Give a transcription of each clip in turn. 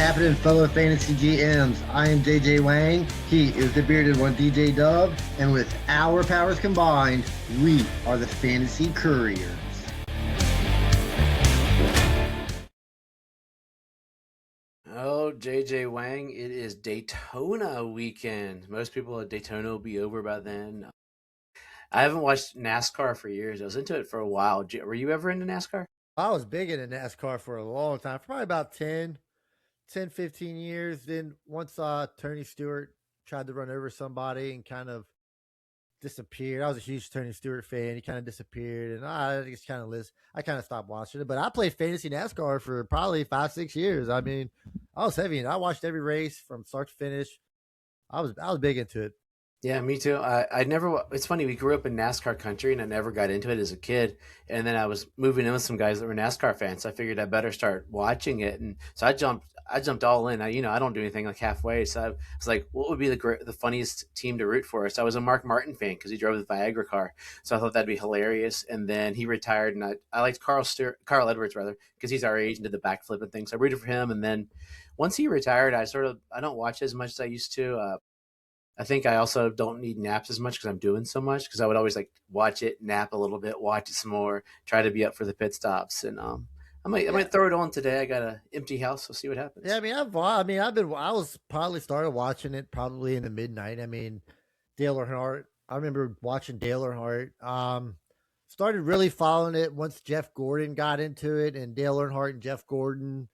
happening, fellow fantasy GMs? I am JJ Wang. He is the bearded one, DJ Dove. And with our powers combined, we are the Fantasy Couriers. Oh, JJ Wang, it is Daytona weekend. Most people at Daytona will be over by then. I haven't watched NASCAR for years. I was into it for a while. Were you ever into NASCAR? I was big into NASCAR for a long time, probably about 15 years. Then once Tony Stewart tried to run over somebody and kind of disappeared. I was a huge Tony Stewart fan. He kind of disappeared, and I just kind of stopped watching it. But I played fantasy NASCAR for probably 5-6 years. I mean, I was heavy, and I watched every race from start to finish. I was big into it. Yeah, me too. I never. It's funny. We grew up in NASCAR country, and I never got into it as a kid. And then I was moving in with some guys that were NASCAR fans. So I figured I better start watching it, and so I jumped all in. I don't do anything like halfway. So I was like, what would be the funniest team to root for? So I was a Mark Martin fan because he drove the Viagra car. So I thought that'd be hilarious. And then he retired, and I liked Carl Edwards rather, because he's our age and did the backflip and things. So I rooted for him. And then once he retired, I don't watch as much as I used to. I think I also don't need naps as much because I'm doing so much, because I would always like watch it, nap a little bit, watch it some more, try to be up for the pit stops. And I might throw it on today. I got an empty house. We'll see what happens. Yeah, I was probably started watching it probably in the midnight. I mean, Dale Earnhardt. I remember watching Dale Earnhardt. Started really following it once Jeff Gordon got into it, and Dale Earnhardt and Jeff Gordon,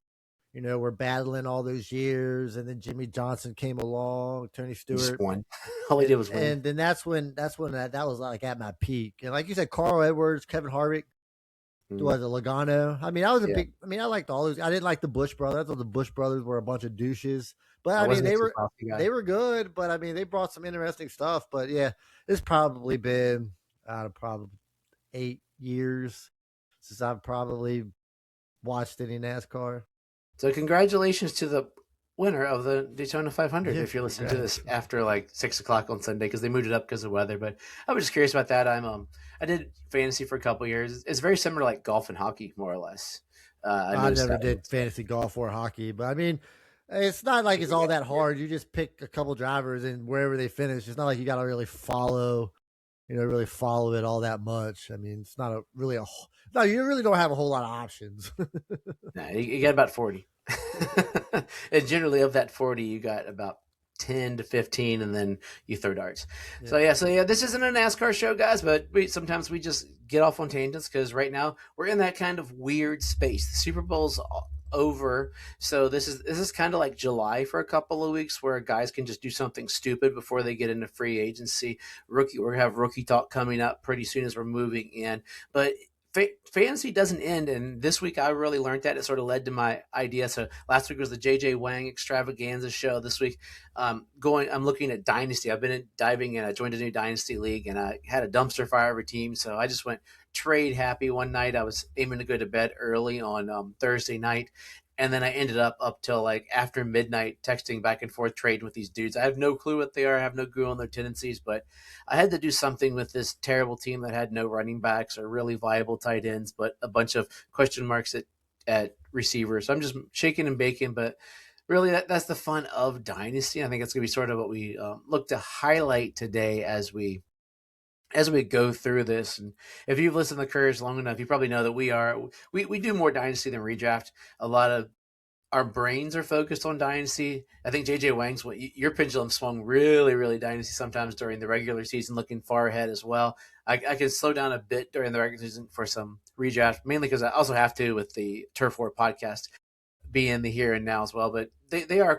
were battling all those years, and then Jimmy Johnson came along, Tony Stewart. Just won. All he did was win. And then that's when that was like at my peak. And like you said, Carl Edwards, Kevin Harvick, was it Logano? I mean, I liked all those. I didn't like the Bush brothers. I thought the Bush brothers were a bunch of douches. But I mean, they were good, but I mean, they brought some interesting stuff. But yeah, it's probably been probably 8 years since I've probably watched any NASCAR. So congratulations to the winner of the Daytona 500. If you're listening to this after like 6 o'clock on Sunday, because they moved it up because of weather. But I was just curious about that. I did fantasy for a couple of years. It's very similar to like golf and hockey, more or less. I never did fantasy golf or hockey, but I mean, it's not like it's all that hard. You just pick a couple drivers and wherever they finish. It's not like you got to really follow it all that much. I mean, it's not you really don't have a whole lot of options. Nah, you got about 40. And generally of that 40, you got about 10 to 15, and then you throw darts. Yeah. So yeah, this isn't a NASCAR show, guys, but sometimes we just get off on tangents because right now we're in that kind of weird space. The Super Bowl's over, so this is kind of like July for a couple of weeks where guys can just do something stupid before they get into free agency. We're gonna have rookie talk coming up pretty soon as we're moving in, but fantasy doesn't end, and this week I really learned that. It sort of led to my idea. So last week was the JJ Wang extravaganza show. This week I'm looking at Dynasty. I've been diving in. I joined a new Dynasty league, and I had a dumpster fire of a team, so I just went trade happy one night. I was aiming to go to bed early on Thursday night, and then I ended up till like after midnight texting back and forth, trading with these dudes. I have no clue what they are. I have no clue on their tendencies, but I had to do something with this terrible team that had no running backs or really viable tight ends, but a bunch of question marks at receivers. So I'm just shaking and baking, but really that's the fun of Dynasty. I think it's going to be sort of what we look to highlight today as we go through this. And if you've listened to the Couriers long enough, you probably know that we do more Dynasty than redraft. A lot of our brains are focused on Dynasty. I think JJ Wang's your pendulum swung really, really Dynasty sometimes during the regular season, looking far ahead as well. I can slow down a bit during the regular season for some redraft, mainly because I also have to with the Turf War podcast be in the here and now as well. But they are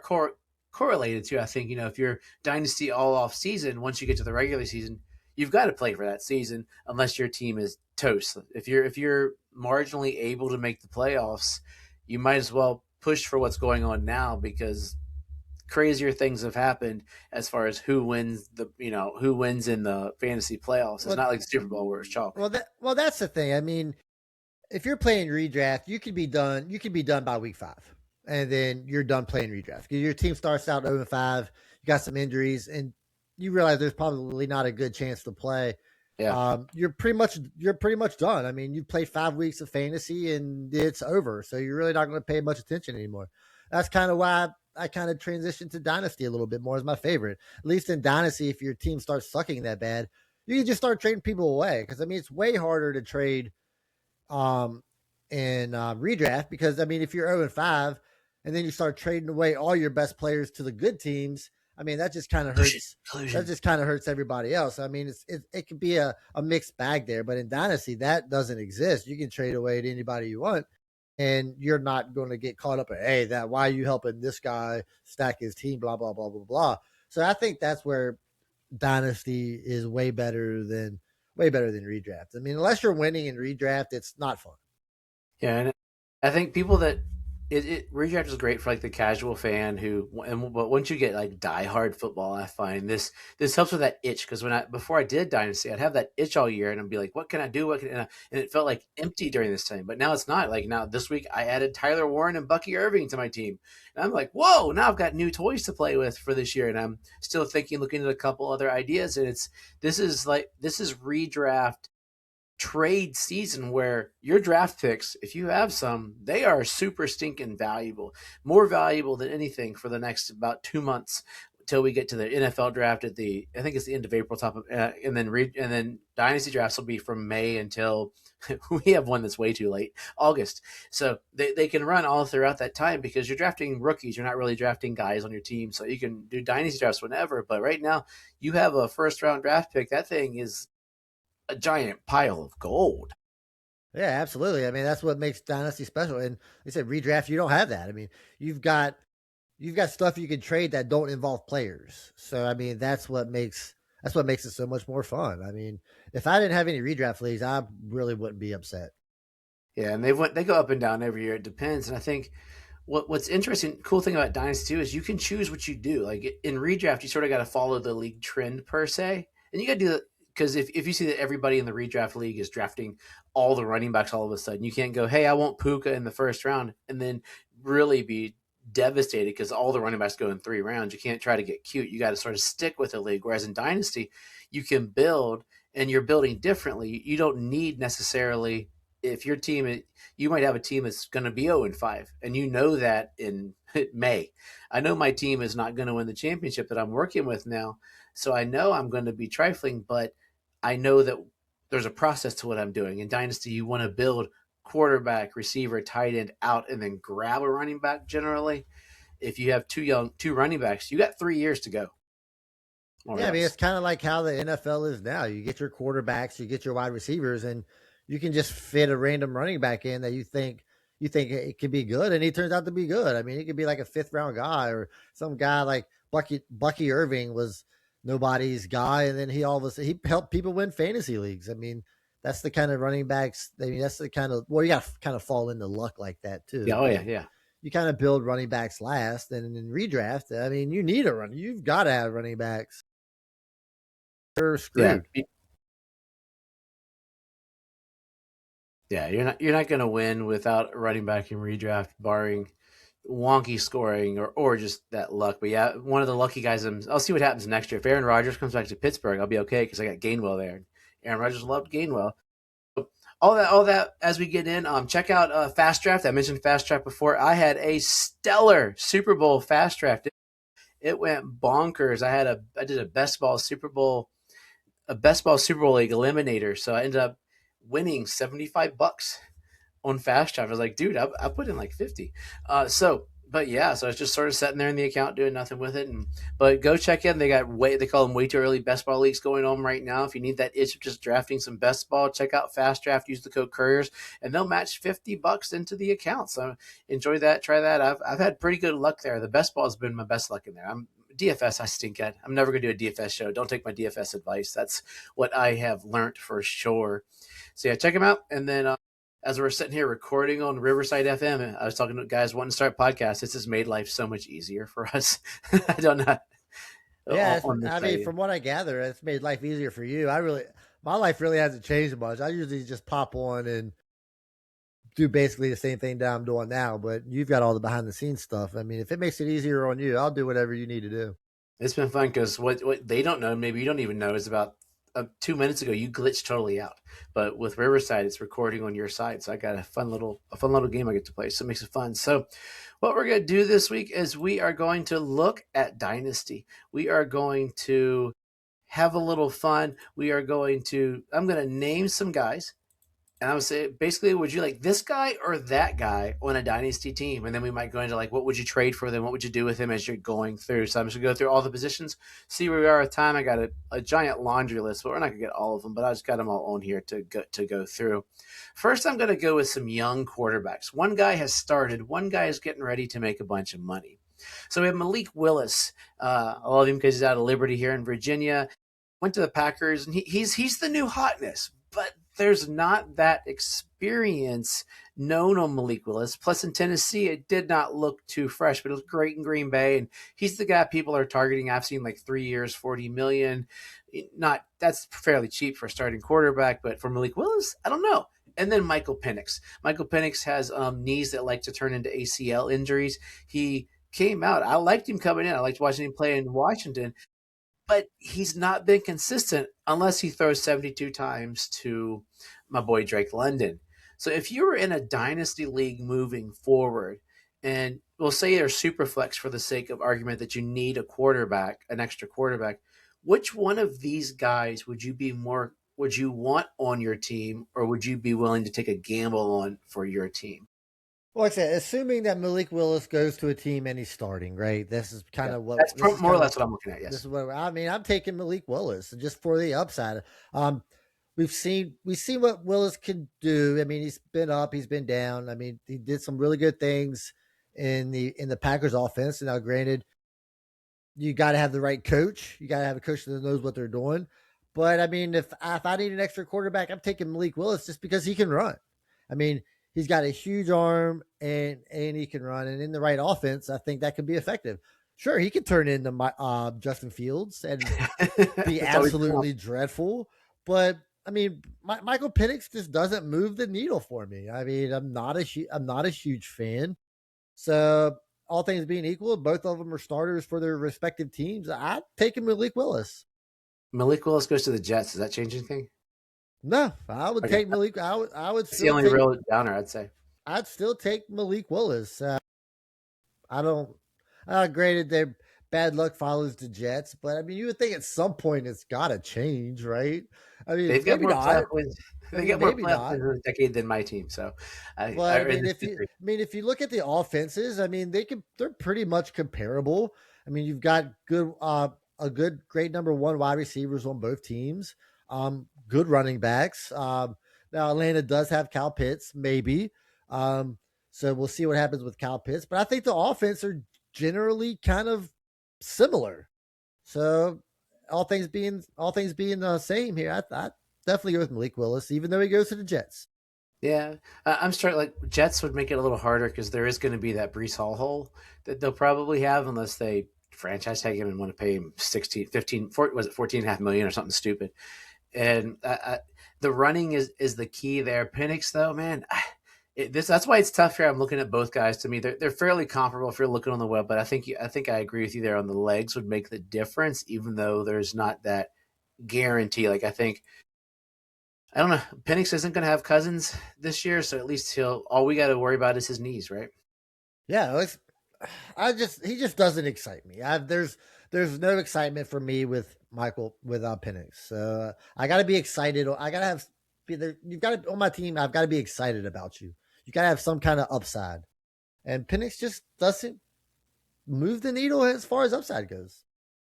correlated to, I think, if you're Dynasty all off season, once you get to the regular season, you've got to play for that season unless your team is toast. If you're marginally able to make the playoffs, you might as well push for what's going on now, because crazier things have happened as far as who wins in the fantasy playoffs. It's not like the Super Bowl where it's chalk. Well, that's the thing. I mean, if you're playing redraft, you could be done by week 5, and then you're done playing redraft. Your team starts out 0-5, you got some injuries, and you realize there's probably not a good chance to play. Yeah. You're pretty much done. I mean, you played 5 weeks of fantasy and it's over. So you're really not going to pay much attention anymore. that's kind of why I kind of transitioned to Dynasty a little bit more as my favorite. At least in Dynasty, if your team starts sucking that bad, you can just start trading people away. Because I mean, it's way harder to trade um, in redraft because I mean, if you're 0-5 and then you start trading away all your best players to the good teams, I mean, that just kind of hurts. That just kind of hurts everybody else. I mean, it could be a mixed bag there, but in Dynasty, that doesn't exist. You can trade away to anybody you want, and you're not going to get caught up in, hey, that why are you helping this guy stack his team, blah blah blah blah blah. So I think that's where Dynasty is way better than redraft. I mean, unless you're winning in redraft, it's not fun. Yeah, and I think people that redraft is great for like the casual fan but once you get like diehard football, I find this helps with that itch because before I did Dynasty, I'd have that itch all year and I'd be like, what can I do? And it felt like empty during this time. But now it's not. Like now this week, I added Tyler Warren and Bucky Irving to my team, and I'm like, whoa! Now I've got new toys to play with for this year, and I'm still looking at a couple other ideas, and this is redraft trade season where your draft picks, if you have some, they are super stinking valuable, more valuable than anything for the next about 2 months until we get to the NFL draft I think it's the end of April, and then dynasty drafts will be from May until we have one that's way too late, August. So they can run all throughout that time because you're drafting rookies. You're not really drafting guys on your team, so you can do dynasty drafts whenever. But right now, you have a first round draft pick. That thing is a giant pile of gold. Yeah, absolutely. I mean, that's what makes Dynasty special. And they said redraft, you don't have that. I mean, you've got stuff you can trade that don't involve players. So I mean, that's what makes it so much more fun. I mean, if I didn't have any redraft leagues, I really wouldn't be upset. Yeah, and they go up and down every year. It depends. And I think what's interesting, cool thing about Dynasty too is you can choose what you do. Like in redraft, you sort of got to follow the league trend per se, and you got to do because if you see that everybody in the redraft league is drafting all the running backs all of a sudden, you can't go, hey, I want Puka in the first round, and then really be devastated because all the running backs go in 3 rounds. You can't try to get cute. You got to sort of stick with the league. Whereas in Dynasty, you can build, and you're building differently. You don't need necessarily if your team, you might have a team that's going to be 0-5, and you know that in May. I know my team is not going to win the championship that I'm working with now, so I know I'm going to be trifling, but I know that there's a process to what I'm doing. In Dynasty, you want to build quarterback, receiver, tight end out, and then grab a running back generally. If you have two running backs, you got 3 years to go. Yeah, I mean, it's kind of like how the NFL is now. You get your quarterbacks, you get your wide receivers, and you can just fit a random running back in that you think it could be good, and he turns out to be good. I mean, he could be like a 5th round guy or some guy like Bucky Irving was nobody's guy, and then he helped people win fantasy leagues. I mean, that's the kind of running backs. I mean, that's the kind of you got to kind of fall into luck like that too. Yeah, yeah. You kind of build running backs last, and in redraft, I mean, you need a run. You've got to have running backs. They're screwed. Yeah, you're not going to win without running back in redraft, barring wonky scoring or just that luck. But yeah, one of the lucky guys. I'll see what happens next year. If Aaron Rodgers comes back to Pittsburgh, I'll be okay because I got Gainwell there. Aaron Rodgers loved Gainwell. All that as we get in, check out Fast Draft. I mentioned Fast Draft before. I had a stellar Super Bowl Fast Draft. It went bonkers. I did a best ball Super Bowl league eliminator. So I ended up winning $75 on Fast Draft. I was like, dude, I put in like 50. So I was just sort of sitting there in the account doing nothing with it. But go check in. They call them way too early best ball leagues going on right now. If you need that itch of just drafting some best ball, check out Fast Draft. Use the code Couriers, and they'll match $50 into the account. So enjoy that. Try that. I've had pretty good luck there. The best ball has been my best luck in there. DFS I stink at. I'm never going to do a DFS show. Don't take my DFS advice. That's what I have learned for sure. So yeah, check them out. And then as we're sitting here recording on Riverside FM, I was talking to guys wanting to start podcasts. This has made life so much easier for us. I don't know. Yeah, I mean, from what I gather, it's made life easier for you. My life really hasn't changed much. I usually just pop on and do basically the same thing that I'm doing now, but you've got all the behind the scenes stuff. I mean, if it makes it easier on you, I'll do whatever you need to do. It's been fun because what they don't know, maybe you don't even know, is about 2 minutes ago, you glitched totally out. But with Riverside, it's recording on your side, so I got a fun little game I get to play. So it makes it fun. So what we're going to do this week is we are going to look at Dynasty. We are going to have a little fun. I'm going to name some guys. And I would say, basically, would you like this guy or that guy on a dynasty team? And then we might go into like, what would you trade for them? What would you do with him as you're going through? So I'm just going to go through all the positions, see where we are with time. I got a giant laundry list, but we're not going to get all of them. But I just got them all on here to go through. First, I'm going to go with some young quarterbacks. One guy has started. One guy is getting ready to make a bunch of money. So we have Malik Willis. I love him because he's out of Liberty here in Virginia. Went to the Packers, and he's the new hotness. But there's not that experience known on Malik Willis. Plus, in Tennessee, it did not look too fresh, but it was great in Green Bay, and he's the guy people are targeting. I've seen like 3 years, $40 million. That's fairly cheap for a starting quarterback, but for Malik Willis, I don't know. And then Michael Penix. Michael Penix has knees that like to turn into ACL injuries. He came out. I liked him coming in. I liked watching him play in Washington. But he's not been consistent unless he throws 72 times to my boy Drake London. So if you were in a dynasty league moving forward, and we'll say you're super flex for the sake of argument that you need an extra quarterback, which one of these guys would you want on your team, or would you be willing to take a gamble on for your team? Well, like I said, assuming that Malik Willis goes to a team and he's starting, right? This is kind of what that's more or less what I'm looking at. Yes, this is what I mean. I'm taking Malik Willis just for the upside. We've seen what Willis can do. I mean, he's been up, he's been down. I mean, he did some really good things in the Packers offense. Now, granted, you got to have the right coach. You got to have a coach that knows what they're doing. But I mean, if I need an extra quarterback, I'm taking Malik Willis just because he can run. I mean, he's got a huge arm and he can run. And in the right offense, I think that could be effective. Sure, he could turn into Justin Fields and be absolutely dreadful. But I mean, Michael Penix just doesn't move the needle for me. I mean, I'm not a huge fan. So all things being equal, both of them are starters for their respective teams. I'd take him Malik Willis. Malik Willis goes to the Jets. Does that change anything? No, I would take Malik. I would. It's the only real downer, I'd say. I'd still take Malik Willis. I don't. Granted, their bad luck follows the Jets, but I mean, you would think at some point it's got to change, right? I mean, they've got more playoff wins. They got more playoff wins in a decade than my team. So, if you look at the offenses, I mean, they're pretty much comparable. I mean, you've got great number one wide receivers on both teams. Good running backs. Now Atlanta does have Kyle Pitts, maybe. So we'll see what happens with Kyle Pitts. But I think the offense are generally kind of similar. So all things being the same here, I definitely go with Malik Willis, even though he goes to the Jets. Yeah, I'm starting like Jets would make it a little harder because there is going to be that Breece Hall hole that they'll probably have unless they franchise tag him and want to pay him 14.5 million or something stupid. And the running is the key there. Penix, though, man, that's why it's tough here. I'm looking at both guys. To me, they're fairly comparable if you're looking on the web. But I think I agree with you there on the legs would make the difference, even though there's not that guarantee. Like I don't know. Penix isn't going to have Cousins this year, so at least all we got to worry about is his knees, right? Yeah, he just doesn't excite me. There's no excitement for me with Penix. So I got to be excited. I got to you've got to on my team. I've got to be excited about you. You got to have some kind of upside. And Penix just doesn't move the needle as far as upside goes.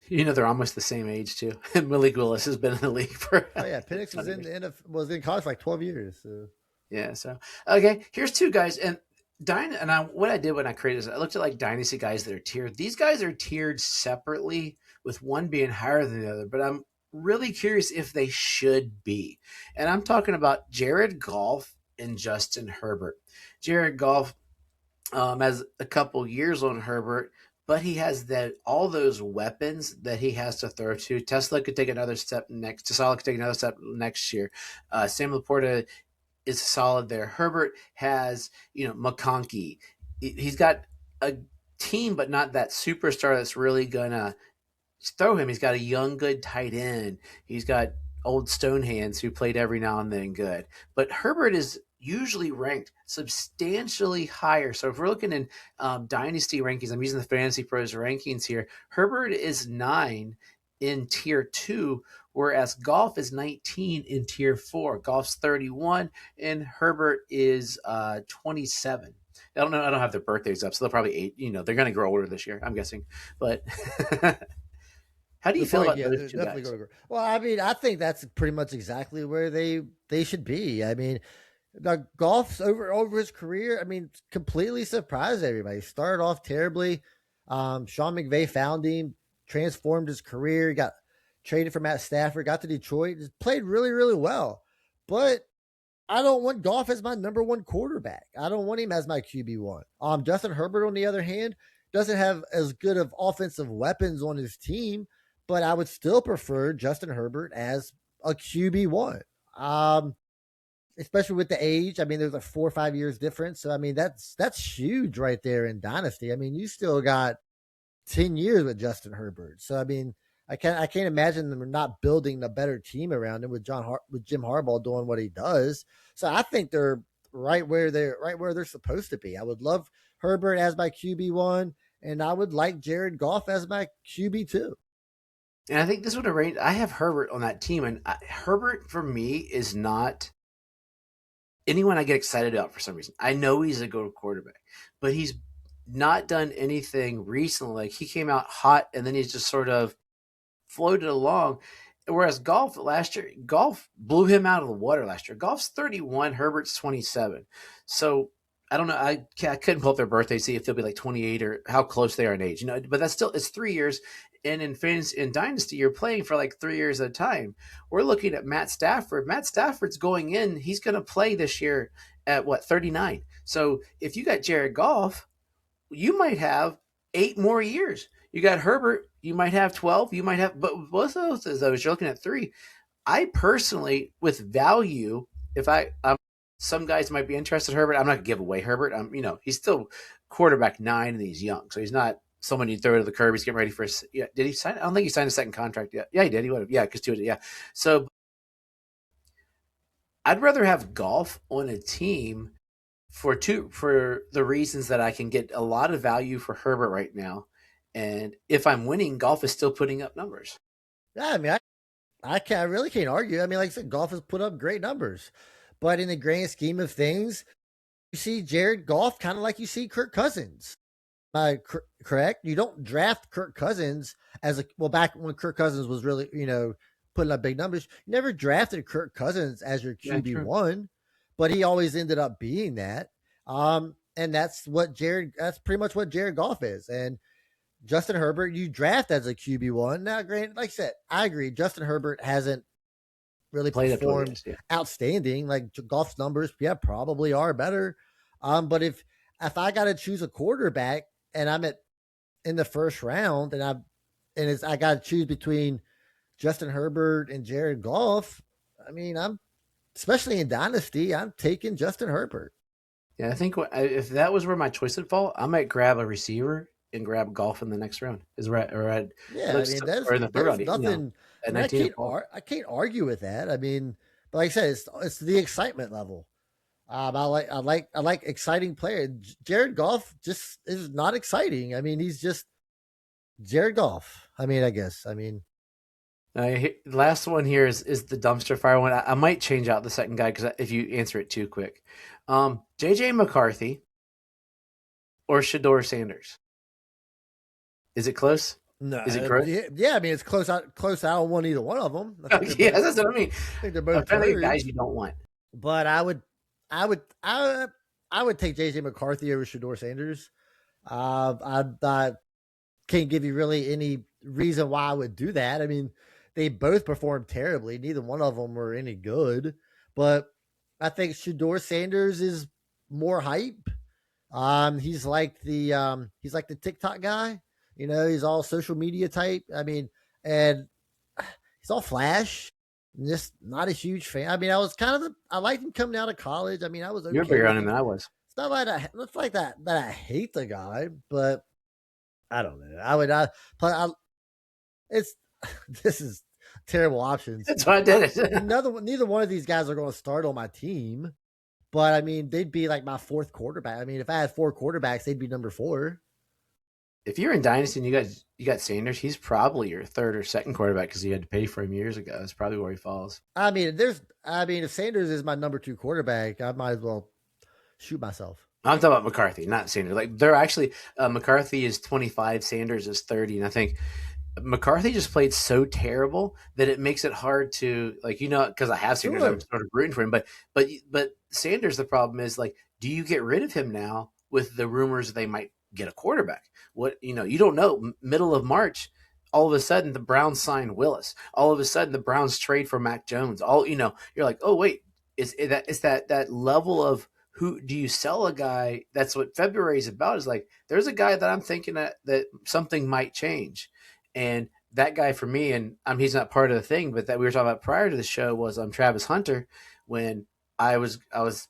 You know, they're almost the same age too. Malik Willis has been in the league for. Oh yeah, Penix was in college for like 12 years. So. Yeah. So okay, here's two guys, and what I did when I created this, I looked at like dynasty guys that are tiered. These guys are tiered separately, with one being higher than the other. But I'm really curious if they should be, and I'm talking about Jared Goff and Justin Herbert. Jared Goff has a couple years on Herbert. But he has all those weapons that he has to throw to. Tesla could take another step next. Tesla could take another step next year. Sam Laporta is solid there. Herbert has, McConkey. He's got a team, but not that superstar that's really going to throw him. He's got a young, good tight end. He's got old stone hands who played every now and then good. But Herbert is usually ranked substantially higher. So if we're looking in Dynasty rankings, I'm using the Fantasy Pros rankings here. Herbert is 9 in tier 2, whereas Golf is 19 in tier 4. Golf's 31 and Herbert is 27. I don't know. I don't have their birthdays up, so they'll probably 8. They're going to grow older this year, I'm guessing. But how do you feel about those two guys? Well, I mean, I think that's pretty much exactly where they should be. I mean, Golf's over his career. I mean, completely surprised everybody. Started off terribly. Sean McVay found him, transformed his career, got traded for Matt Stafford, got to Detroit, just played really, really well. But I don't want Golf as my number one quarterback. I don't want him as my QB1. Justin Herbert, on the other hand, doesn't have as good of offensive weapons on his team, but I would still prefer Justin Herbert as a QB1. Especially with the age. I mean, there's a 4 or 5 years difference. So, I mean, that's huge right there in Dynasty. I mean, you still got 10 years with Justin Herbert. So, I mean, I can't imagine them not building a better team around him with Jim Harbaugh doing what he does. So I think they're right where they're supposed to be. I would love Herbert as my QB1, and I would like Jared Goff as my QB2. And I think this would arrange. I have Herbert on that team, and Herbert for me is not anyone I get excited about for some reason. I know he's a good quarterback, but he's not done anything recently. Like he came out hot, and then he's just sort of floated along. Whereas Golf last year, Golf blew him out of the water last year. Golf's 31, Herbert's 27. So I don't know. I couldn't pull up their birthday, see if they'll be like 28 or how close they are in age. But that's still, it's 3 years. And in Dynasty, you're playing for like 3 years at a time. We're looking at Matt Stafford. Matt Stafford's going in. He's going to play this year at 39. So if you got Jared Goff, you might have 8 more years. You got Herbert, you might have 12, you might have, but both of those, you're looking at 3. I personally, with value, if some guys might be interested in Herbert, I'm not going to give away Herbert. He's still quarterback 9 and he's young. So he's not someone you throw to the curb. He's getting ready for did he sign? I don't think he signed a second contract yet. Yeah, he did. He would have. Yeah, because yeah. So I'd rather have Golf on a team for the reasons that I can get a lot of value for Herbert right now. And if I'm winning, Golf is still putting up numbers. Yeah, I mean, I really can't argue. I mean, like I said, Golf has put up great numbers. But in the grand scheme of things, you see Jared Goff kind of like you see Kirk Cousins. Correct? You don't draft Kirk Cousins back when Kirk Cousins was really, putting up big numbers. You never drafted Kirk Cousins as your QB1, but he always ended up being that. And that's pretty much what Jared Goff is. And Justin Herbert, you draft as a QB1. Now, granted, like I said, I agree. Justin Herbert hasn't really performed outstanding. Like Goff's numbers, probably are better. But if I got to choose a quarterback and I'm in the first round and I got to choose between Justin Herbert and Jared Goff, I mean, especially in Dynasty, I'm taking Justin Herbert. Yeah, I think if that was where my choice would fall, I might grab a receiver and grab Golf in the next round. Is right, or I mean, there's nothing. I can't argue with that. I mean, but like I said, it's the excitement level. I like exciting players. Jared Goff just is not exciting. I mean, he's just Jared Goff. I mean, I guess. I mean, last one here is the dumpster fire one. I might change out the second guy because if you answer it too quick, JJ McCarthy or Shedeur Sanders. Is it close? No. Is it close? Yeah, I mean, it's close. I don't want either one of them. That's what I mean. I think they're both apparently guys you don't want. But I would take JJ McCarthy over Shedeur Sanders. I can't give you really any reason why I would do that. I mean, they both performed terribly. Neither one of them were any good. But I think Shedeur Sanders is more hype. He's like the TikTok guy. He's all social media type. I mean, and he's all flash. Just not a huge fan. I mean, I liked him coming out of college. I mean, I was okay. You're bigger on him than I was. It's not like that I hate the guy, but I don't know. terrible options. That's why I did it. Neither one of these guys are going to start on my team, but I mean, they'd be like my fourth quarterback. I mean, if I had 4 quarterbacks, they'd be number 4. If you're in Dynasty and you got Sanders, he's probably your third or second quarterback because you had to pay for him years ago. That's probably where he falls. I mean, if Sanders is my number 2 quarterback, I might as well shoot myself. I'm talking about McCarthy, not Sanders. Like they're actually McCarthy is 25, Sanders is 30, and I think McCarthy just played so terrible that it makes it hard to because I have Sanders, I'm sort of rooting for him, but Sanders, the problem is do you get rid of him now with the rumors they might get a quarterback? What you don't know. Middle of March, all of a sudden the Browns sign Willis. All of a sudden the Browns trade for Mac Jones. You're like, oh wait, is that level of who do you sell a guy? That's what February is about. Is there's a guy that I'm thinking that something might change, and that guy for me, and he's not part of the thing, but that we were talking about prior to the show was Travis Hunter. When I was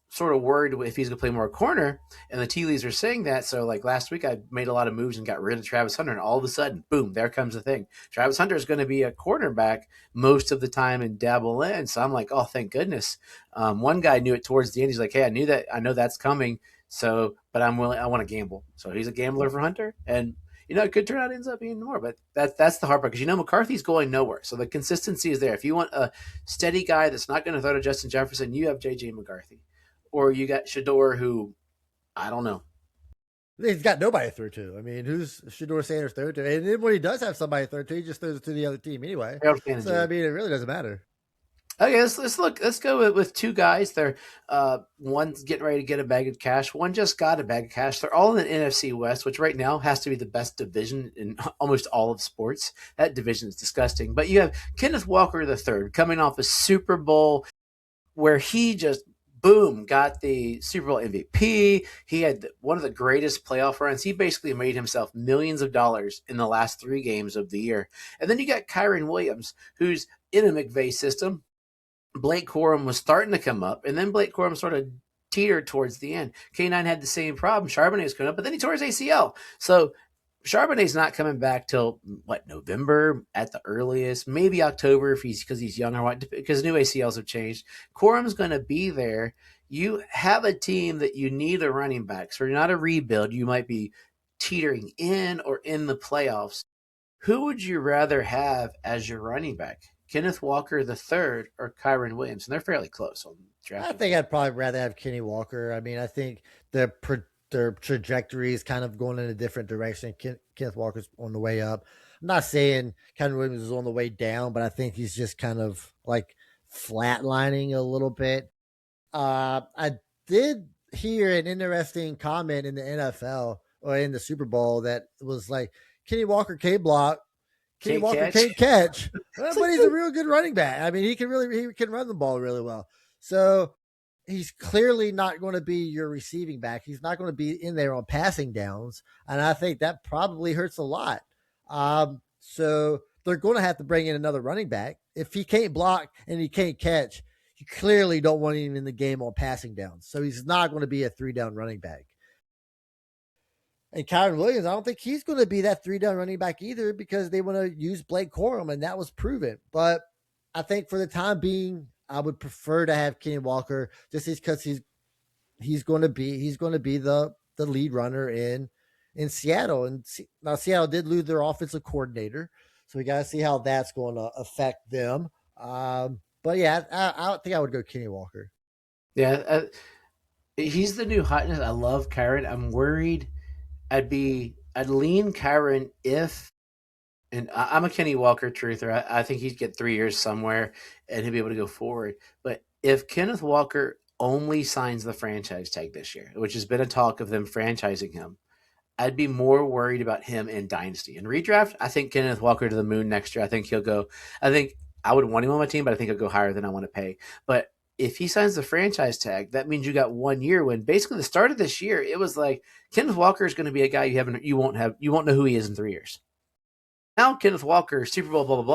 sort of worried if he's going to play more corner, and the tea leaves are saying that. So last week I made a lot of moves and got rid of Travis Hunter, and all of a sudden, boom, there comes the thing. Travis Hunter is going to be a cornerback most of the time and dabble in. So I'm like, oh, thank goodness. One guy knew it towards the end. He's like, hey, I know that's coming. So, but I want to gamble. So he's a gambler for Hunter, and it could turn out ends up being more, but that's the hard part because McCarthy's going nowhere. So the consistency is there. If you want a steady guy that's not going to throw to Justin Jefferson, you have JJ McCarthy, or you got Shador, who I don't know. He's got nobody to throw to. I mean, who's Shador Sanders throw to? And then when he does have somebody to throw to, he just throws it to the other team anyway. So I mean, it really doesn't matter. Okay, let's go with 2 guys. They're one's getting ready to get a bag of cash. One just got a bag of cash. They're all in the NFC West, which right now has to be the best division in almost all of sports. That division is disgusting. But you have Kenneth Walker III coming off a Super Bowl where he just boom got the Super Bowl MVP. He had one of the greatest playoff runs. He basically made himself millions of dollars in the last 3 games of the year. And then you got Kyren Williams, who's in a McVay system. Blake Corum was starting to come up, and then Blake Corum sort of teetered towards the end. K9 had the same problem. Charbonnet was coming up, but then he tore his ACL. So Charbonnet's not coming back till November at the earliest, maybe October because he's young or what, because new ACLs have changed. Corum's going to be there. You have a team that you need a running back, so you're not a rebuild. You might be teetering in or in the playoffs. Who would you rather have as your running back? Kenneth Walker III or Kyren Williams? And they're fairly close on draft. I think I'd probably rather have Kenny Walker. I mean, I think their trajectory is kind of going in a different direction. Kenneth Walker's on the way up. I'm not saying Kyren Williams is on the way down, but I think he's just kind of flatlining a little bit. I did hear an interesting comment in the NFL or in the Super Bowl that was Kenny Walker can't block. Kenny Walker can't catch, but he's a real good running back. I mean, he can run the ball really well. So he's clearly not going to be your receiving back. He's not going to be in there on passing downs, and I think that probably hurts a lot. So they're going to have to bring in another running back. If he can't block and he can't catch, you clearly don't want him in the game on passing downs. So he's not going to be a 3-down running back. And Kyren Williams, I don't think he's going to be that 3-down running back either because they want to use Blake Corum, and that was proven. But I think for the time being, I would prefer to have Kenny Walker just because he's going to be the lead runner in Seattle. And now Seattle did lose their offensive coordinator, so we got to see how that's going to affect them. But yeah, I think I would go Kenny Walker. Yeah, he's the new hotness. I love Kyren. I'm worried. I'd lean Kyren and I'm a Kenny Walker truther. I think he'd get 3 years somewhere and he'll be able to go forward. But if Kenneth Walker only signs the franchise tag this year, which has been a talk of them franchising him, I'd be more worried about him in Dynasty. In redraft, I think Kenneth Walker to the moon next year. I think I would want him on my team, but I think he'll go higher than I want to pay. But if he signs the franchise tag, that means you got 1 year when basically the start of this year, it was Kenneth Walker is going to be a guy you won't know who he is in 3 years. Now Kenneth Walker, Super Bowl, blah, blah,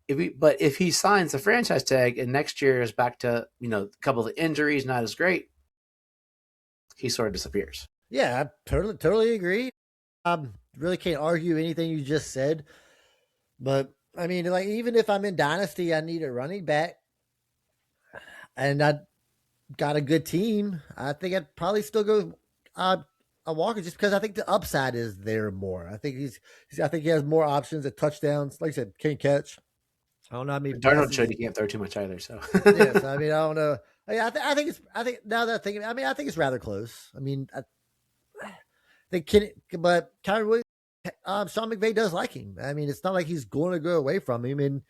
blah. But if he signs the franchise tag and next year is back to, a couple of injuries, not as great, he sort of disappears. Yeah, I totally agree. Really can't argue anything you just said, but I mean, like even if I'm in Dynasty, I need a running back, and I got a good team. I think I'd probably still go a Walker just because I think the upside is there more. I think I think he has more options at touchdowns. Like I said, can't catch. I don't know how many Darnold showed passes. he can't throw too much either. So Yes, I mean I don't know. I think it's. I think now that I'm thinking, I mean I think it's rather close. I mean I think but Kyrie Williams, Sean McVay does like him. I mean it's not like he's going to go away from him, and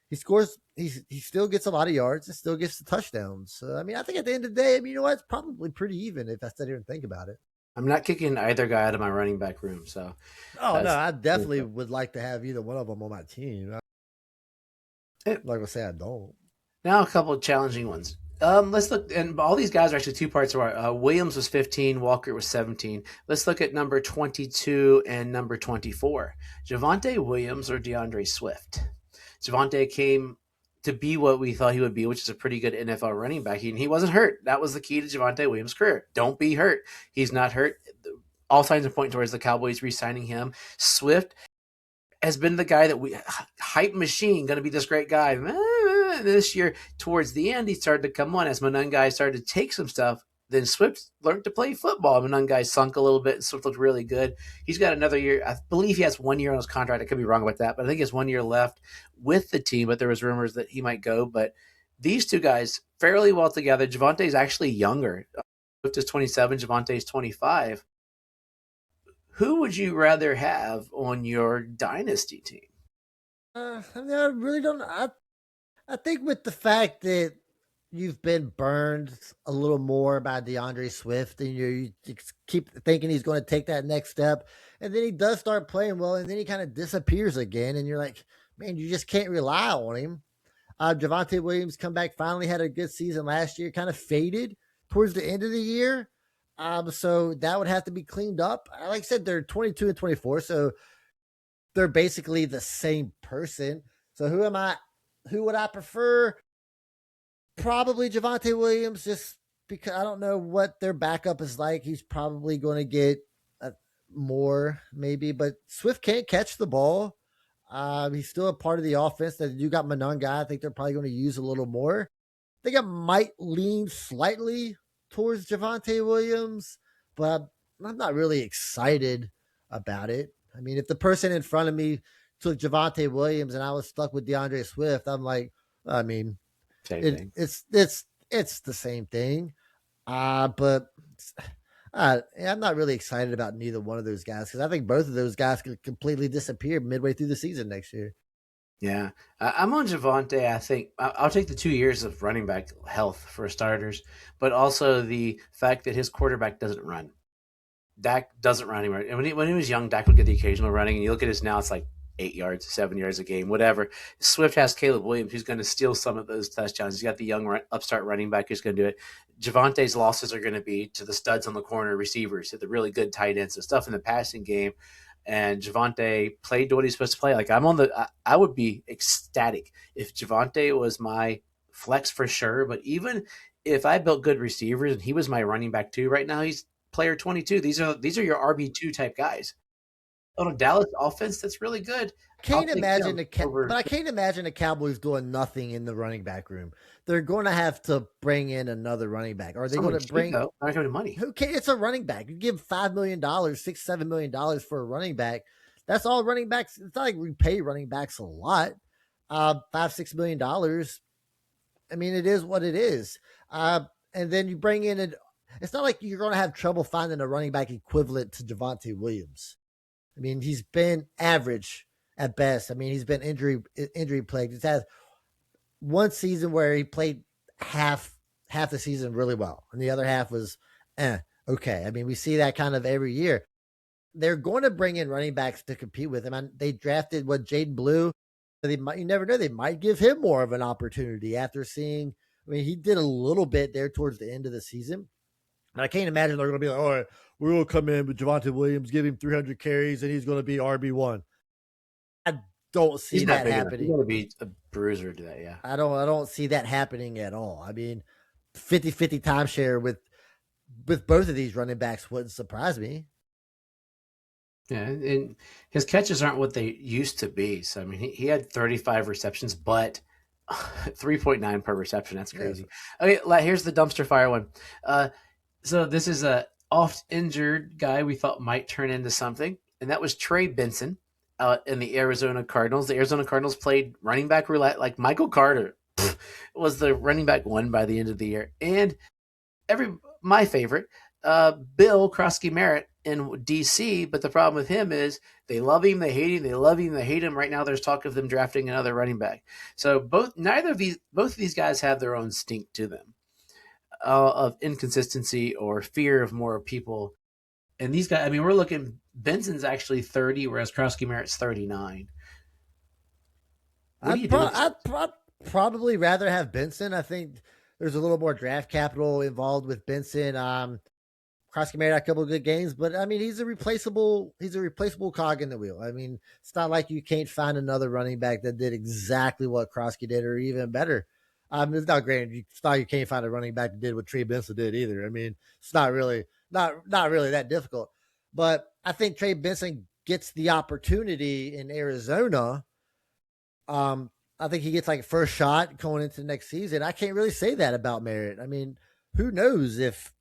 he scores. He still gets a lot of yards and still gets the touchdowns. So I mean I think at the end of the day, I mean you know what, it's probably pretty even if I sit here and think about it. I'm not kicking either guy out of my running back room. So Oh no, that's I definitely would like to have either one of them on my team. I'm not gonna say I don't. now a couple of challenging ones. Let's look, and all these guys are actually two parts of our. Williams was 15, Walker was 17. Let's look at number 22 and number 24. Javonte Williams or DeAndre Swift. Javonte came to be what we thought he would be, which is a pretty good NFL running back. And he wasn't hurt. That was the key to Javonte Williams' career. Don't be hurt. He's not hurt. All signs are pointing towards the Cowboys re-signing him. Swift has been the guy that we hype machine, going to be this great guy. This year, towards the end, he started to come on as Monangai started to take some stuff. Then Swift learned to play football. Monangai sunk a little bit, and Swift looked really good. He's got another year. I believe he has 1 year on his contract. I could be wrong about that, but I think he has 1 year left with the team. But there was rumors that he might go. But these two guys fairly well together. Javante's actually younger. Swift is 27. Javante's 25. Who would you rather have on your dynasty team? I mean, I really don't. I think with the fact that you've been burned a little more by DeAndre Swift, and you keep thinking he's going to take that next step, and then he does start playing well, and then he kind of disappears again, and you're like, man, you just can't rely on him. Javonte Williams come back, finally had a good season last year, kind of faded towards the end of the year. So that would have to be cleaned up. Like I said, they're 22 and 24, so they're basically the same person. So who would I prefer? Probably Javonte Williams, just because I don't know what their backup is like. He's probably going to get more, maybe, but Swift can't catch the ball. He's still a part of the offense that you got Monangai. I think they're probably going to use a little more. I think I might lean slightly towards Javonte Williams, but I'm not really excited about it. I mean, if the person in front of me took Javonte Williams and I was stuck with DeAndre Swift, I'm like, I mean, it's the same thing. But I'm not really excited about neither one of those guys because I think both of those guys could completely disappear midway through the season next year. Yeah, I'm on Javonte. I think I'll take the 2 years of running back health for starters, but also the fact that his quarterback doesn't run. Dak doesn't run anymore. And when he was young, Dak would get the occasional running, and you look at his now, it's like 8 yards, 7 yards a game, whatever. Swift has Caleb Williams, who's going to steal some of those touchdowns. He's got the young upstart running back who's going to do it. Javonte's losses are going to be to the studs on the corner receivers, to the really good tight ends, the stuff in the passing game. And Javonte played to what he's supposed to play. Like I would be ecstatic if Javonte was my flex for sure. But even if I built good receivers and he was my running back too, right now he's player 22. These are your RB2 type guys. On a Dallas offense that's really good. Can't imagine but I can't imagine the Cowboys doing nothing in the running back room. They're going to have to bring in another running back. Are they going to bring? Not going to money. Who cares? It's a running back. You give $5 million, $6-7 million for a running back. That's all running backs. It's not like we pay running backs a lot. $5-6 million. I mean, it is what it is. And then you bring in it's not like you're going to have trouble finding a running back equivalent to Javonte Williams. I mean, he's been average at best. I mean, he's been injury plagued. He's had one season where he played half the season really well, and the other half was okay. I mean, we see that kind of every year. They're going to bring in running backs to compete with him. And they drafted Jaden Blue. You never know. They might give him more of an opportunity after seeing. I mean, he did a little bit there towards the end of the season. And I can't imagine they're going to be like, all right, we're going to come in with Javonte Williams, give him 300 carries, and he's going to be RB1. I don't see that happening. He's going to be a bruiser to that, yeah. I don't see that happening at all. I mean, 50-50 timeshare with both of these running backs wouldn't surprise me. Yeah, and his catches aren't what they used to be. So I mean, he had 35 receptions, but 3.9 per reception. That's Yes. crazy. Okay, here's the dumpster fire one. So this is a oft injured guy we thought might turn into something, and that was Trey Benson in the Arizona Cardinals. The Arizona Cardinals played running back roulette like Michael Carter was the running back one by the end of the year, and my favorite, Bill Krosky Merritt in DC. But the problem with him is they love him, they hate him, they love him, they hate him. Right now, there's talk of them drafting another running back. So both of these guys have their own stink to them of inconsistency or fear of more people. And these guys, I mean, we're looking. Benson's actually 30, whereas Krosky Merritt's 39. What do you do? I'd probably rather have Benson. I think there's a little more draft capital involved with Benson. Krosky made a couple of good games, but I mean, he's a replaceable cog in the wheel. I mean, it's not like you can't find another running back that did exactly what Krosky did or even better. It's not great. It's not you can't find a running back that did what Trey Benson did either. I mean, it's not really that difficult. But I think Trey Benson gets the opportunity in Arizona. I think he gets like first shot going into next season. I can't really say that about Merritt. I mean, who knows if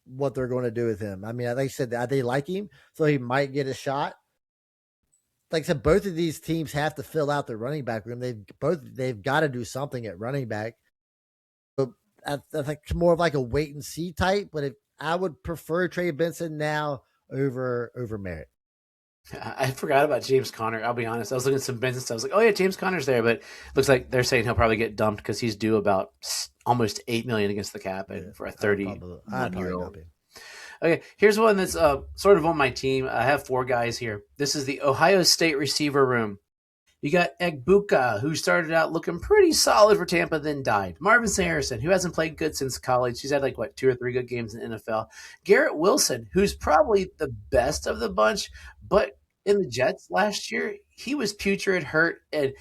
what they're going to do with him. I mean, like I said, they like him, so he might get a shot. Like I said, both of these teams have to fill out their running back room. They've got to do something at running back. So I think it's more of like a wait and see type. But I would prefer Trey Benson now over Merritt. I forgot about James Conner. I'll be honest. I was looking at some Benson stuff. I was like, oh yeah, James Conner's there, but looks like they're saying he'll probably get dumped because he's due about almost $8 million against the cap for a 31-year-old. Okay, here's one that's sort of on my team. I have 4 guys here. This is the Ohio State receiver room. You got Egbuka, who started out looking pretty solid for Tampa, then died. Marvin Harrison, who hasn't played good since college. He's had 2 or 3 good games in the NFL. Garrett Wilson, who's probably the best of the bunch, but in the Jets last year, he was putrid, hurt, and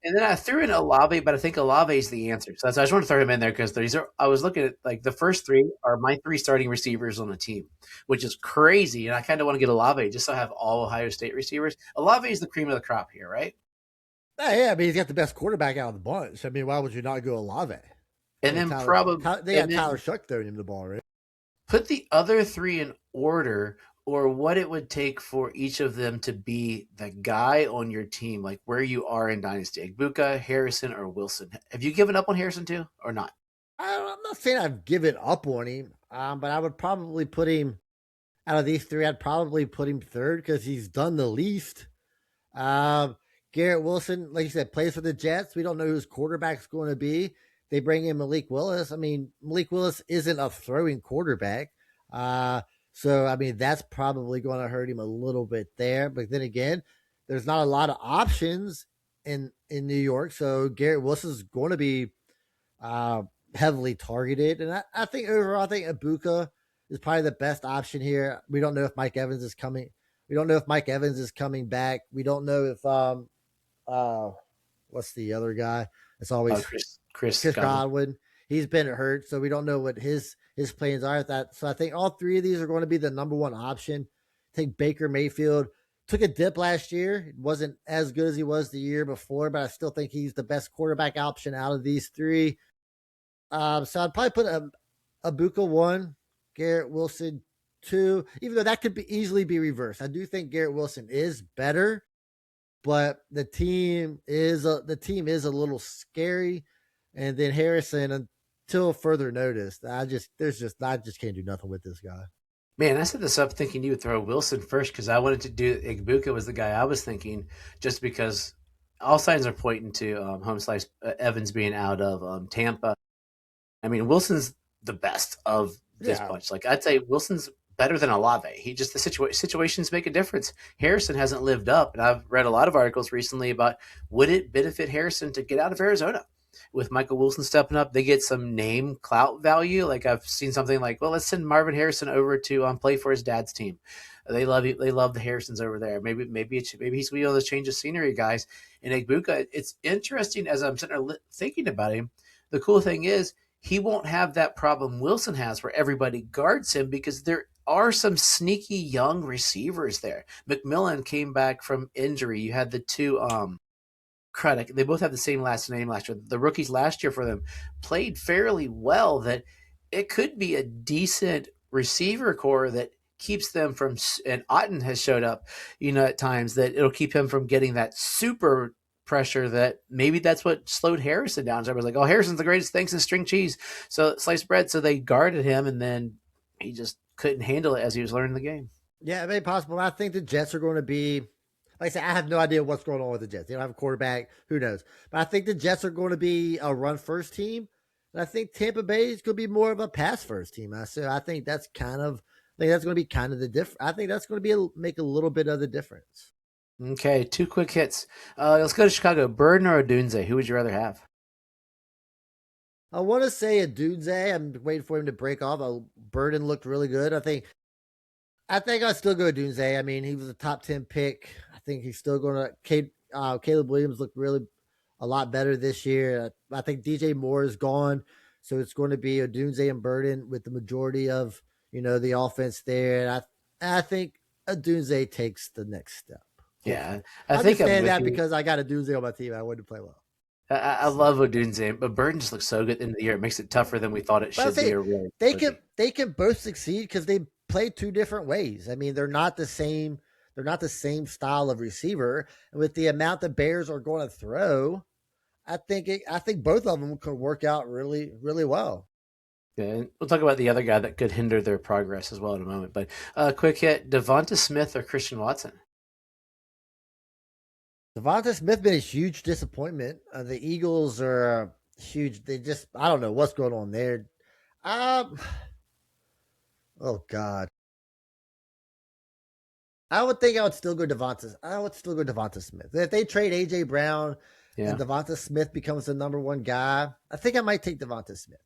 then I threw in Olave, but I think Olave is the answer. So I just want to throw him in there because I was looking at the first 3 are my 3 starting receivers on the team, which is crazy. And I kind of want to get Olave just so I have all Ohio State receivers. Olave is the cream of the crop here, right? Yeah, I mean, he's got the best quarterback out of the bunch. I mean, why would you not go Olave? And then they got Tyler Shuck throwing him the ball, right? Put the other 3 in order, or what it would take for each of them to be the guy on your team, like where you are in Dynasty. Egbuka, Harrison, or Wilson. Have you given up on Harrison too, or not? I'm not saying I've given up on him, but I would probably put him, out of these 3, I'd probably put him third because he's done the least. Garrett Wilson, like you said, plays for the Jets. We don't know whose quarterback's going to be. They bring in Malik Willis. I mean, Malik Willis isn't a throwing quarterback. So, I mean, that's probably going to hurt him a little bit there. But then again, there's not a lot of options in New York. So Garrett Wilson is going to be heavily targeted. And I think overall, I think Egbuka is probably the best option here. We don't know if Mike Evans is coming. We don't know if Mike Evans is coming back. We don't know if what's the other guy? It's always Chris Godwin. He's been hurt, so we don't know what his plans are at that. So I think all 3 of these are going to be the number 1 option. I think Baker Mayfield took a dip last year. It wasn't as good as he was the year before, but I still think he's the best quarterback option out of these 3. So I'd probably put Egbuka 1, Garrett Wilson 2, even though that could easily be reversed. I do think Garrett Wilson is better, but the team is a little scary. And then Harrison, until further notice, I just can't do nothing with this guy. Man, I set this up thinking you would throw Wilson first because I wanted to do Egbuka was the guy I was thinking, just because all signs are pointing to Homeslice Evans being out of Tampa. I mean, Wilson's the best of this bunch. Like, I'd say Wilson's better than Olave. He just, the situations make a difference. Harrison hasn't lived up, and I've read a lot of articles recently about would it benefit Harrison to get out of Arizona? With Michael Wilson stepping up, they get some name clout value. Like, I've seen something like, well, let's send Marvin Harrison over to play for his dad's team. They love you. They love the Harrisons over there. Maybe he's going to be one of those change of scenery guys. And Egbuka, it's interesting as I'm sitting there thinking about him. The cool thing is he won't have that problem Wilson has where everybody guards him because there are some sneaky young receivers there. McMillan came back from injury. You had the two Craddock. They both have the same last name last year. The rookies last year for them played fairly well. That it could be a decent receiver core that keeps them from. And Otten has showed up, at times that it'll keep him from getting that super pressure. That maybe that's what slowed Harrison down. So I was like, "Oh, Harrison's the greatest things in string cheese." So sliced bread. So they guarded him, and then he just couldn't handle it as he was learning the game. Yeah, it may be possible. I think the Jets are going to be, like I said, I have no idea what's going on with the Jets. They don't have a quarterback. Who knows? But I think the Jets are going to be a run first team. And I think Tampa Bay is going to be more of a pass first team. So I think that's going to be kind of the difference. I think that's going to make a little bit of the difference. Okay, 2 quick hits. Let's go to Chicago. Burden or Odunze? Who would you rather have? I want to say Odunze. I'm waiting for him to break off. Burden looked really good. I think I'll still go Odunze. I mean, he was a top 10 pick. I think he's still going to. Caleb Williams looked really a lot better this year. I think DJ Moore is gone, so it's going to be Odunze and Burden with the majority of the offense there. And I think Odunze takes the next step. Yeah, I think I'm saying that because I got Odunze on my team. I wanted to play well. I love Odunze, but Burden just looks so good at the end of the year. It makes it tougher than we thought it should be. They can both succeed because they play 2 different ways. I mean, they're not the same. They're not the same style of receiver. And with the amount the Bears are going to throw, I think both of them could work out really, really well. Yeah, and we'll talk about the other guy that could hinder their progress as well in a moment. But quick hit: Devonta Smith or Christian Watson? Devonta Smith been a huge disappointment. The Eagles are huge. I don't know what's going on there. Oh God. I would still go Devonta Smith. If they trade AJ Brown and Devonta Smith becomes the number 1 guy, I think I might take Devonta Smith.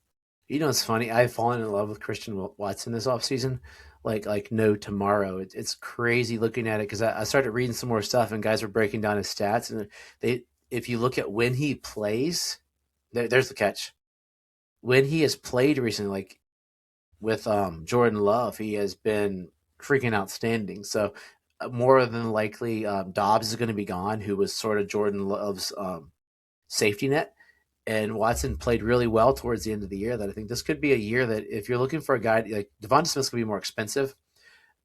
It's funny. I've fallen in love with Christian Watson this offseason. Like no tomorrow. It's crazy looking at it because I started reading some more stuff and guys were breaking down his stats. And if you look at when he plays, there's the catch. When he has played recently, like with Jordan Love, he has been freaking outstanding. So more than likely, Dobbs is going to be gone, who was sort of Jordan Love's safety net. And Watson played really well towards the end of the year. That I think this could be a year that if you're looking for a guy like Devonta Smith's going to be more expensive.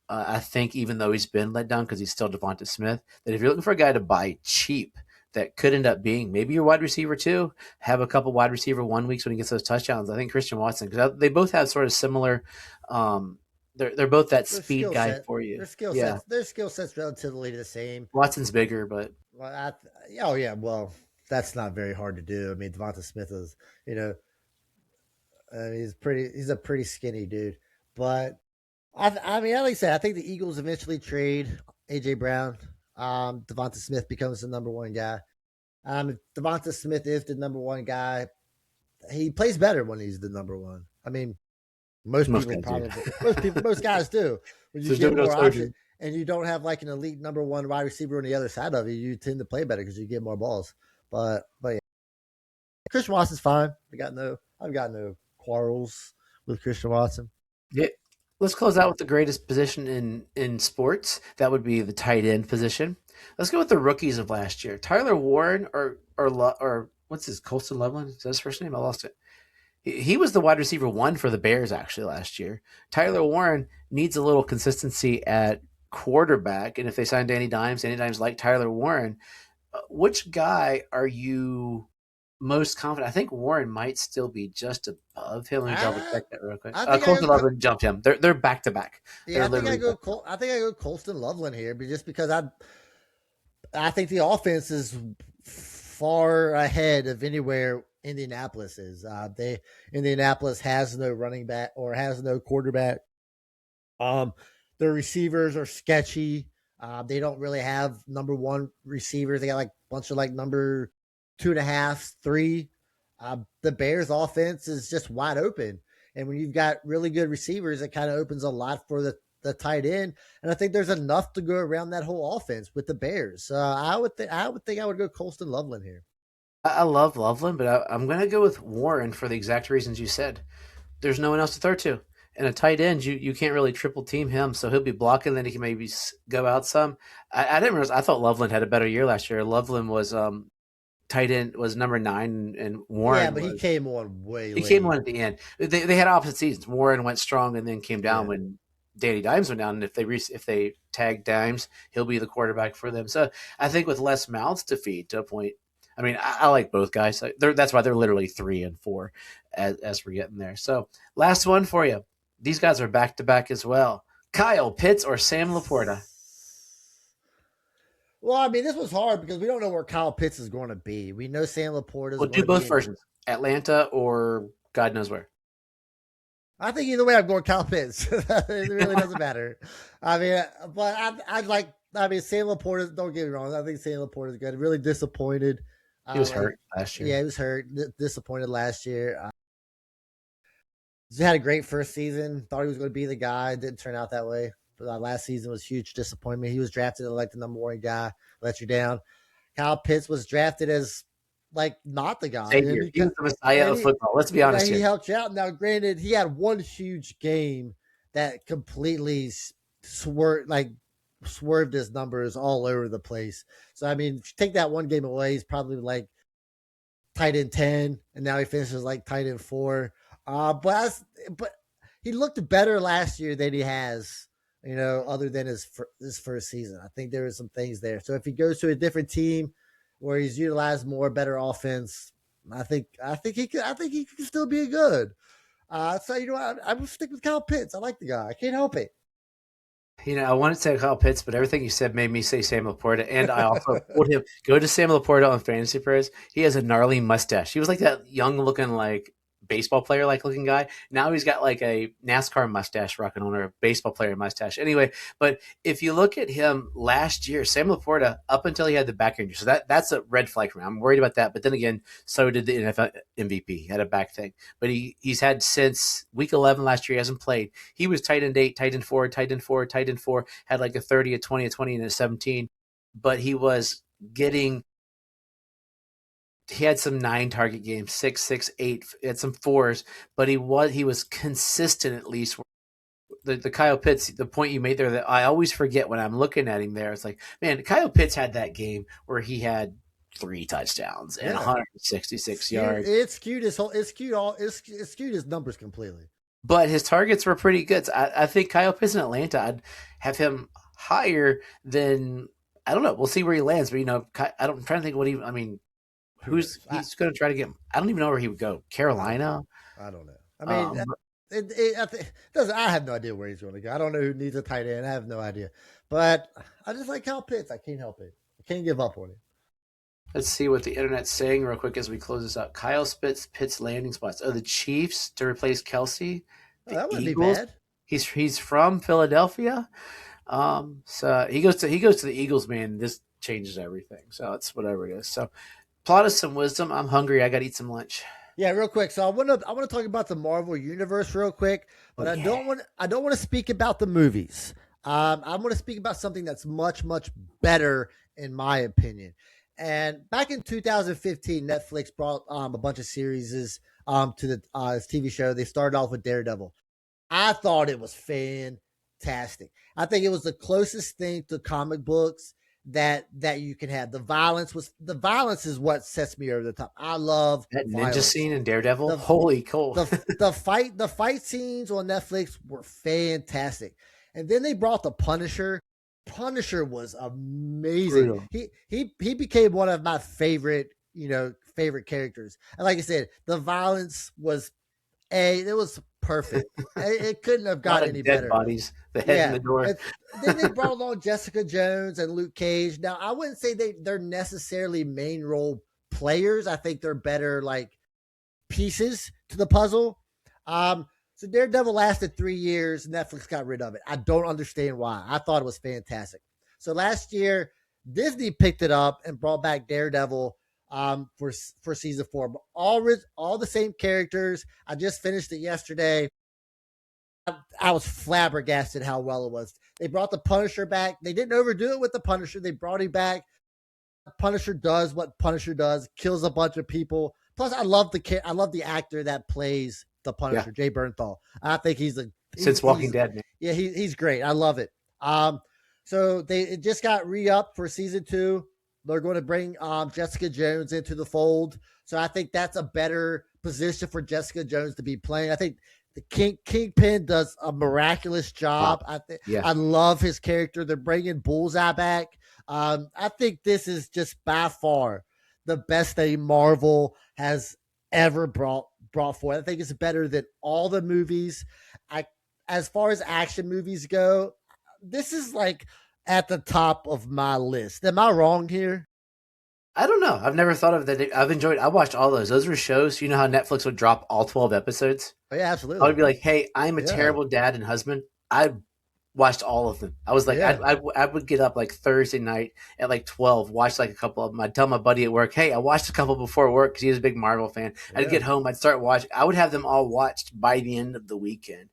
I think even though he's been let down because he's still Devonta Smith, that if you're looking for a guy to buy cheap, that could end up being maybe your wide receiver too. Have a couple wide receiver 1 weeks when he gets those touchdowns. I think Christian Watson because they both have sort of similar. They're both that speed guy for you. Their skill sets relatively the same. Watson's bigger, but well. That's not very hard to do. I mean, Devonta Smith is, he's a pretty skinny dude. But I mean, like I said, I think the Eagles eventually trade AJ Brown. Devonta Smith becomes the number 1 guy. If Devonta Smith is the number 1 guy, he plays better when he's the number 1. I mean, most guys do. When you get more options and you don't have like an elite number 1 wide receiver on the other side of you tend to play better because you get more balls. But yeah, Christian Watson's fine. I've got no quarrels with Christian Watson. Yeah, let's close out with the greatest position in sports. That would be the tight end position. Let's go with the rookies of last year: Tyler Warren or what's his Colston Loveland? Is that his first name? I lost it. He was the wide receiver 1 for the Bears actually last year. Tyler Warren needs a little consistency at quarterback, and if they sign Danny Dimes like Tyler Warren. Which guy are you most confident? I think Warren might still be just above him. Let me double check that real quick. Colston Loveland jumped him. They're back to back. Yeah, I think I go Colston Loveland here, but just because I think the offense is far ahead of anywhere Indianapolis is. Indianapolis has no running back or has no quarterback. Their receivers are sketchy. They don't really have number 1 receivers. They got like a bunch of like number 2.5, 3. The Bears offense is just wide open. And when you've got really good receivers, it kind of opens a lot for the tight end. And I think there's enough to go around that whole offense with the Bears. I would think I would go Colston Loveland here. I love Loveland, but I'm going to go with Warren for the exact reasons you said. There's no one else to throw to. And a tight end, you can't really triple team him, so he'll be blocking. Then he can maybe go out some. I didn't realize. I thought Loveland had a better year last year. Loveland was tight end was number 9, and Warren. Yeah, but he came on way he late. came on at the end. They had opposite seasons. Warren went strong and then came down Yeah. when Danny Dimes went down. And if they tag Dimes, he'll be the quarterback for them. So I think with less mouths to feed to a point. I mean, I like both guys. That's why they're literally 3 and 4 as we're getting there. So last one for you. These guys are back to back as well. Kyle Pitts or Sam Laporta? Well, I mean, this was hard because we don't know where Kyle Pitts is going to be. We know Sam Laporta is We'll do both versions. Atlanta or God knows where. I think either way, I'm going Kyle Pitts. It really doesn't matter. I mean, but I mean, Sam Laporta, don't get me wrong. I think Sam Laporta is good. Really disappointed. He was hurt last year. Yeah, he was hurt. Disappointed last year. He had a great first season. Thought he was going to be the guy. Didn't turn out that way. But last season was huge disappointment. He was drafted as like the number 1 guy. Let you down. Kyle Pitts was drafted as like not the guy. He was the messiah of football. Let's be honest. He helped you out. Now, granted, he had one huge game that completely swerved his numbers all over the place. So I mean, if you take that one game away, he's probably like tight end 10, and now he finishes like tight end 4. But he looked better last year than he has, other than his first season. I think there were some things there. So if he goes to a different team where he's utilized more, better offense, I think he could still be good. So I would stick with Kyle Pitts. I like the guy. I can't help it. I wanted to say Kyle Pitts, but everything you said made me say Sam Laporta. And I also told him, go to Sam Laporta on Fantasy Pros. He has a gnarly mustache. He was like that young looking, like baseball player like looking guy. Now he's got like a NASCAR mustache rocking on, or a baseball player mustache. Anyway, but if you look at him last year, Sam Laporta, up until he had the back injury, so that's a red flag for me. I'm worried about that. But then again, so did the NFL MVP. He had a back thing. But he's had since week 11 last year, he hasn't played. He was tight end 8, tight end 4, tight end 4, tight end 4, had like a 30, a 20, a 20, and a 17. But he was getting – he had some 9 target games, 6, 6, 8, had some 4s, but he was consistent at least. The Kyle Pitts, the point you made there that I always forget when I'm looking at him there, it's like, man, Kyle Pitts had that game where he had 3 touchdowns and 166 yards. It skewed his numbers completely. But his targets were pretty good. So I think Kyle Pitts in Atlanta, I'd have him higher than, I don't know. We'll see where he lands. But I'm trying to think he's going to try to get him? I don't even know where he would go. Carolina? I don't know. I mean, I have no idea where he's going to go. I don't know who needs a tight end. I have no idea. But I just like Kyle Pitts. I can't help it. I can't give up on him. Let's see what the internet's saying real quick as we close this out. Kyle Pitts landing spots. Oh, the Chiefs to replace Kelsey. That wouldn't be bad. He's from Philadelphia. So he goes to the Eagles, man. This changes everything. So it's whatever it is. So plot us some wisdom. I'm hungry. I got to eat some lunch. Yeah, real quick. So I want to talk about the Marvel Universe real quick, but I don't want to speak about the movies. I want to speak about something that's much, much better in my opinion. And back in 2015, Netflix brought a bunch of series to the TV show. They started off with Daredevil. I thought it was fantastic. I think it was the closest thing to comic books that you can have. The violence is what sets me over the top. I love that violence. Ninja scene in Daredevil. Holy cow! The fight scenes on Netflix were fantastic, and then they brought the Punisher. Punisher was amazing. Brutal. He became one of my favorite characters. And like I said, the violence was perfect. It couldn't have got any better. Bodies, the head in the door. And then they brought along Jessica Jones and Luke Cage. Now, I wouldn't say they're necessarily main role players. I think they're better like pieces to the puzzle. So Daredevil lasted 3 years. Netflix got rid of it. I don't understand why. I thought it was fantastic. So last year, Disney picked it up and brought back Daredevil for season 4. But all the same characters. I just finished it yesterday. I was flabbergasted how well it was. They brought the Punisher back. They didn't overdo it with the Punisher. They brought him back. Punisher does what Punisher does, kills a bunch of people. Plus, I love the actor that plays the Punisher, Jay Bernthal. I think he's a since Walking Dead, man. Yeah, he's great. I love it. So it just got re-upped for season 2. They're going to bring Jessica Jones into the fold. So I think that's a better position for Jessica Jones to be playing. I think the Kingpin does a miraculous job. Wow. I love his character. They're bringing Bullseye back. I think this is just by far the best thing Marvel has ever brought forth. I think it's better than all the movies. As far as action movies go, this is like at the top of my list. Am I wrong here? I don't know. I've never thought of that. I watched all those. Those were shows. You know how Netflix would drop all 12 episodes? Oh, yeah, absolutely. I would be like, hey, I'm a terrible dad and husband. I watched all of them. I was like, I would get up like Thursday night at like 12, watch like a couple of them. I'd tell my buddy at work, hey, I watched a couple before work because he was a big Marvel fan. I'd get home, I'd start watching. I would have them all watched by the end of the weekend.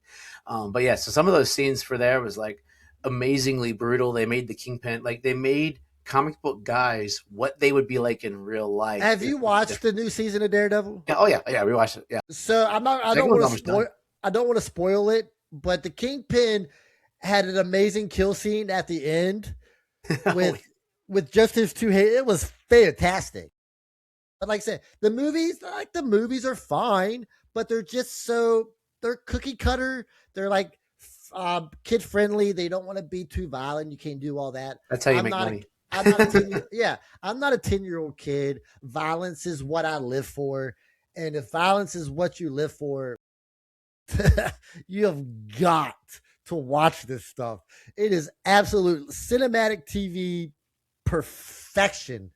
But yeah, so some of those scenes for there was like amazingly brutal. They made the Kingpin, like they made comic book guys what they would be like in real life. Have you watched the new season of Daredevil? Yeah, oh yeah, we watched it. Yeah. So I don't want to spoil it, but the Kingpin had an amazing kill scene at the end with just his two hands. It was fantastic. But like I said, the movies are fine, but they're just they're cookie cutter. They're like kid friendly. They don't want to be too violent. You can't do all that. That's how you make money. I'm not a 10-year, I'm not a 10-year-old kid. Violence is what I live for. And if violence is what you live for, you have got to watch this stuff. It is absolute cinematic TV perfection,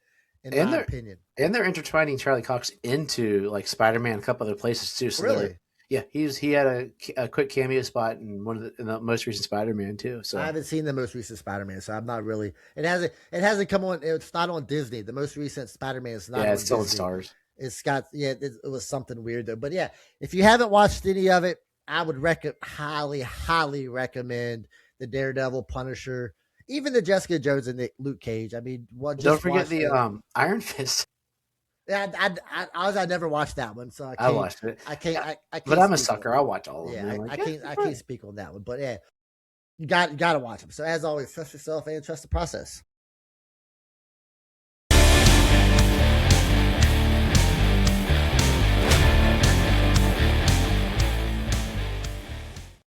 in my opinion. And they're intertwining Charlie Cox into like Spider-Man, a couple other places too. So really? Yeah, he had a quick cameo spot in in the most recent Spider-Man too. So I haven't seen the most recent Spider-Man, so I'm not really. It hasn't come on. It's not on Disney. The most recent Spider-Man is not. Yeah, it's on still Disney. in stars. It's got it was something weird though. But yeah, if you haven't watched any of it, I would highly recommend the Daredevil, Punisher, even the Jessica Jones and the Luke Cage. I mean, don't forget the Iron Fist. Yeah, I never watched that one, so I watched it. I can't. But I'm a sucker. I'll watch all of them. I can't speak on that one, but yeah, you got to watch them. So as always, trust yourself and trust the process.